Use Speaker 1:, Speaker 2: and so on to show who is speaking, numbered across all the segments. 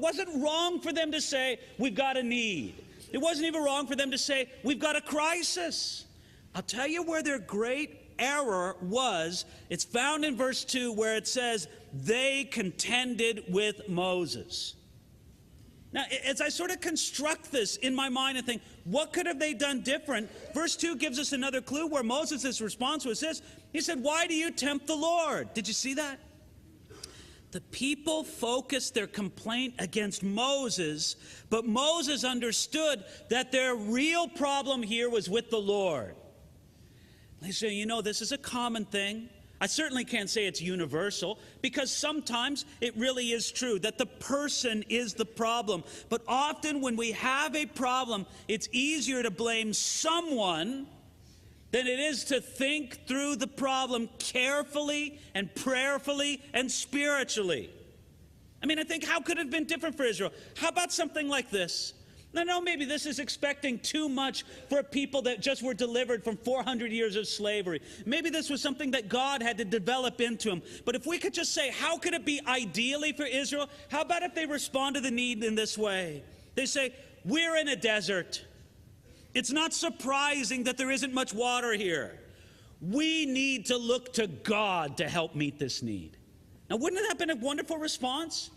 Speaker 1: wasn't wrong for them to say, we've got a need. It wasn't even wrong for them to say, we've got a crisis. I'll tell you where their great error was. It's found in verse 2 where it says, they contended with Moses. Now, as I sort of construct this in my mind and think, what could have they done different? Verse 2 gives us another clue where Moses' response was this. He said, why do you tempt the Lord? Did you see that? The people focused their complaint against Moses, but Moses understood that their real problem here was with the Lord. They say, you know, this is a common thing. I certainly can't say it's universal, because sometimes it really is true that the person is the problem. But often when we have a problem, it's easier to blame someone than it is to think through the problem carefully and prayerfully and spiritually. I mean, I think, how could it have been different for Israel? How about something like this? No, maybe this is expecting too much for a people that just were delivered from 400 years of slavery. Maybe this was something that God had to develop into them. But if we could just say, how could it be ideally for Israel? How about if they respond to the need in this way? They say, we're in a desert. It's not surprising that there isn't much water here. We need to look to God to help meet this need. Now, wouldn't that have been a wonderful response?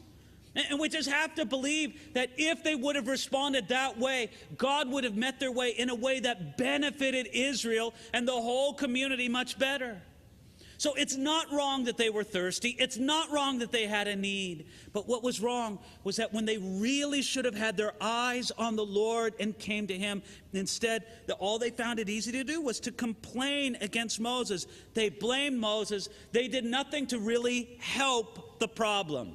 Speaker 1: And we just have to believe that if they would have responded that way, God would have met their way in a way that benefited Israel and the whole community much better. So it's not wrong that they were thirsty. It's not wrong that they had a need. But what was wrong was that when they really should have had their eyes on the Lord and came to him, instead, all they found it easy to do was to complain against Moses. They blamed Moses. They did nothing to really help the problem.